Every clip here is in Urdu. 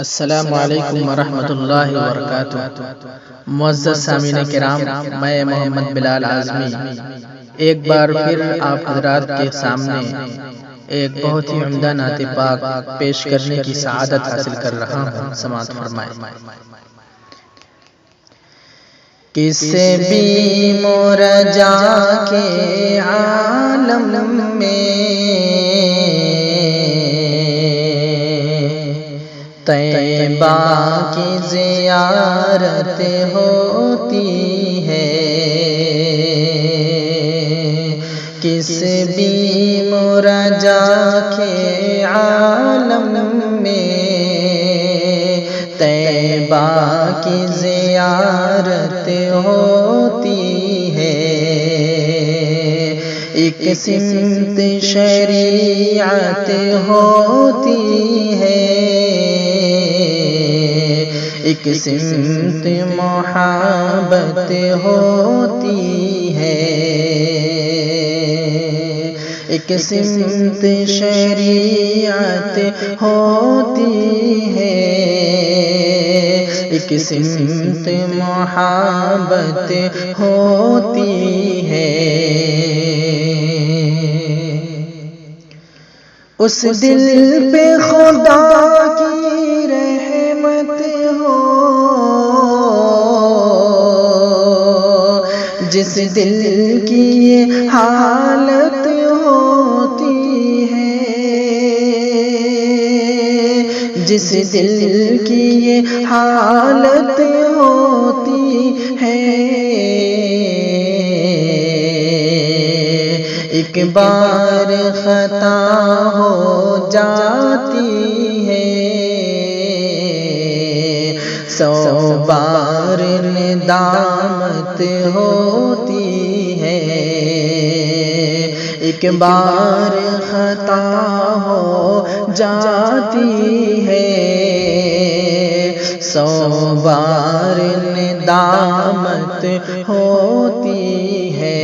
السلام علیکم ورحمۃ اللہ وبرکاتہ۔ معزز سامعین کرام، میں محمد بلال اعظمی ایک بار پھر آپ حضرات کے سامنے ایک بہت ہی عمدہ نعت پاک پیش کرنے کی سعادت حاصل کر رہا ہوں۔ سماعت فرمائیں۔ کس بھی مرجا کے عالم میں طیبہ کی زیارت ہوتی ہے، کس بھی مرجا کے عالم میں طیبہ کی زیارت ہوتی ہے۔ ایک سمت شریعت ہوتی ہے، ایک سمت محبت ہوتی ہے، ایک سمت شریعت ہوتی ہے، ایک سمت محبت ہوتی ہے۔ اس دل پہ خدا کی رحمت ہو، جس دل کی یہ حالت ہوتی ہے، جس دل کی یہ حالت ہوتی ہے، ایک بار خطا ہو جاتی ہے، 100 بار ندامت ہوتی ہے، ایک بار خطا ہو جاتی ہے، 100 بار ندامت ہوتی ہے۔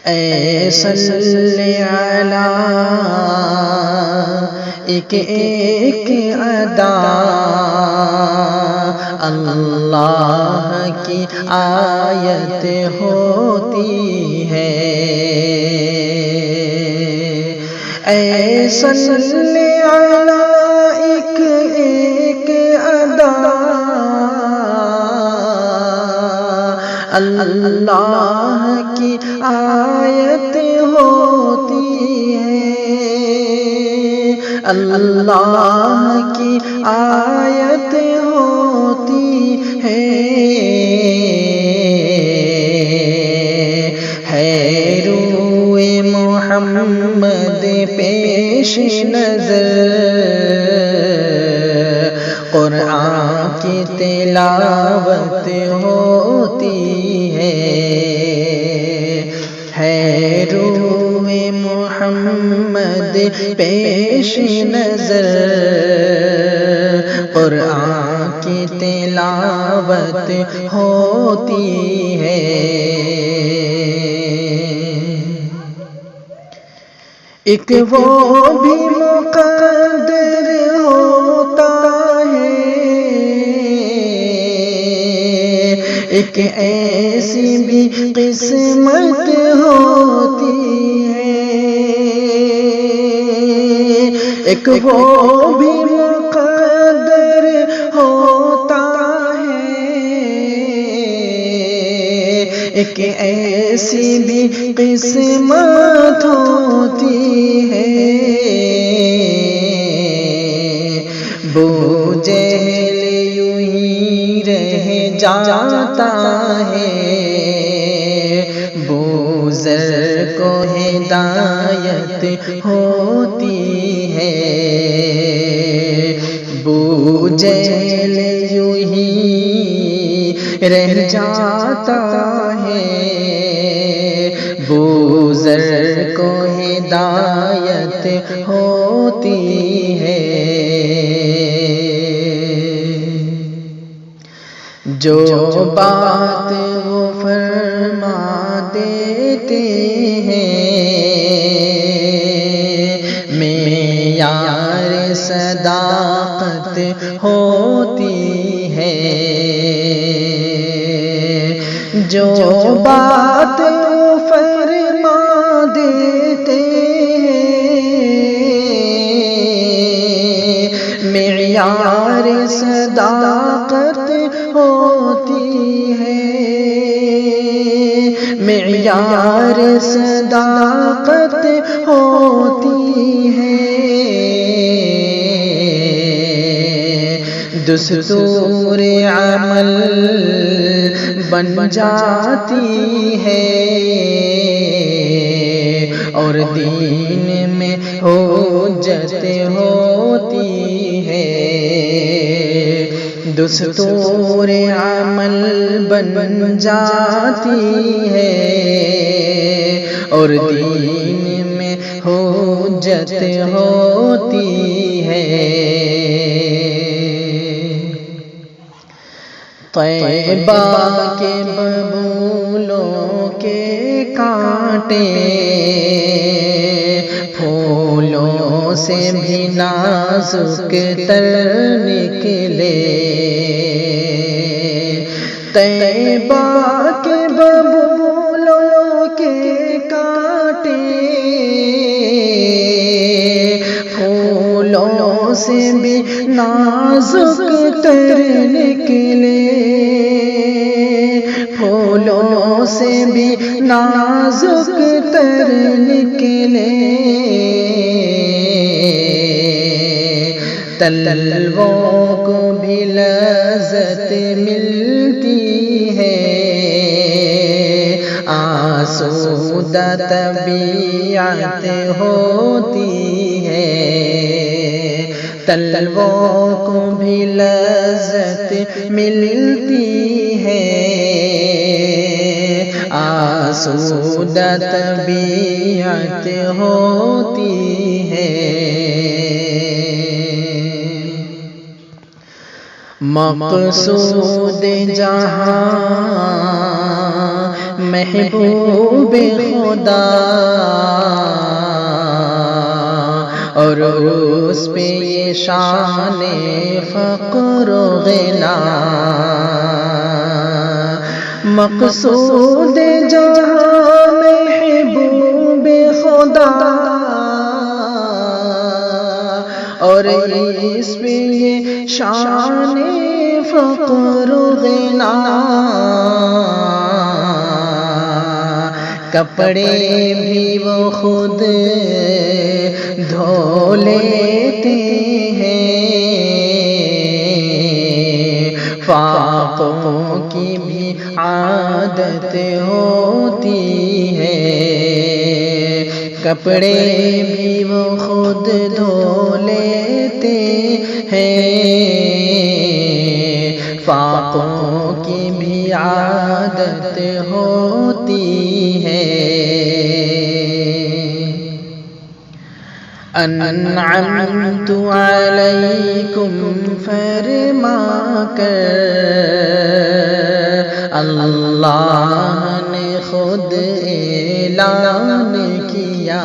اے صلی علی ایک ایک ادا اللہ کی آیت ہوتی ہے، اے صلی علی ایک ایک ادا اللہ کی آیت ہوتی ہے، اللہ کی آیت ہوتی ہے روئے محمد پیش نظر، قرآن کی تلاوت ہوتی ہے روئے محمد پیش نظر، قرآن کی تلاوت ہوتی ہے۔ ایک وہ بھی مقدر ہوتا ہے، ایک ایسی بھی قسمت ہوتی ہے، ایک وہ بھی مقدر ہوتا ہے، ایک ایسی بھی قسمت ہوتی ہے، ابو جہل یوں ہی رہ جاتا ہے، ابو ذر کو ہدایت ہوتی ہے، ابو جہل یوں ہی رہ جاتا ہے، ابو ذر کو ہدایت ہوتی ہے۔ جو بات وہ فرما دیتے ہیں معیار صداقت ہوتی ہے، جو بات فرما دیتے معیار صداقت ہوتی ہے، معیار صداقت ہوتی ہے، دستور عمل بن جاتی ہے، اور دین میں حجت ہوتی ہے، دستور عمل بن جاتی ہے، اور دین میں حجت ہوتی ہے۔ طیبہ کے ببولوں کے کانٹے پھولوں سے بھی نازک تر نکلے، طیبہ کے ببولوں کے کانٹے پھولوں سے بھی نازک تر نکلے، پھولوں سے بھی نازک تر نکلے، تلووں کو بھی لذت ملتی ہے، آسودہ طبیعت ہوتی ہے، تلووں کو بھی لذت ملتی ہے، آسودہ طبیعت ہوتی ہے۔ مقصود جہاں محبوب خدا، اور اس پہ یہ شان فقر و غنا، مقصود جہاں محبوب خدا، اور اس پہ یہ شان فقر و غنا، کپڑے بھی وہ خود دھو لیتے ہیں، فاقوں کی بھی عادت ہوتی ہے، کپڑے بھی وہ خود دھو لیتے ہیں، فاقوں کی بھی عادت ہوتی ہے۔ انعمت علیکم فرما کر اللہ نے خود اعلان کیا،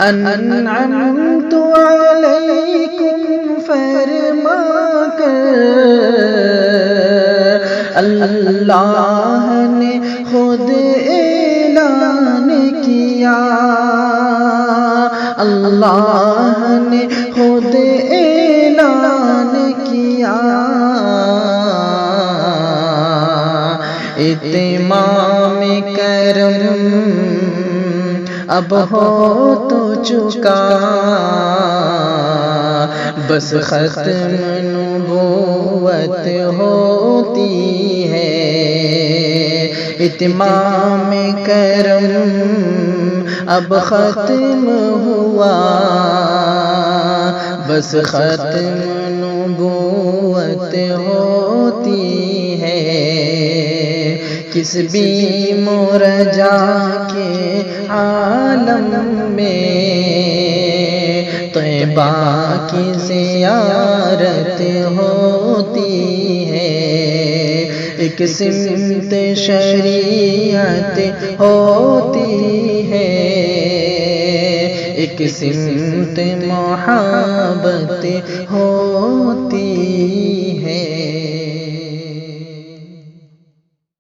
انعمت علیکم فرما کر اللہ نے خود اعلان کیا، اللہ نے خود اعلان کیا، اتمام کرم اب ہو تو چکا، بس ختم نبوت ہوتی ہے، اتمام کرم اب ختم ہوا، بس ختم نبوت ہوتی ہے، کس بھی مرجا کے عالم میں طیبہ کی زیارت ہوتی ہے، ایک سمت شریعت ہوتی ہے، ایک سمت محبت ہوتی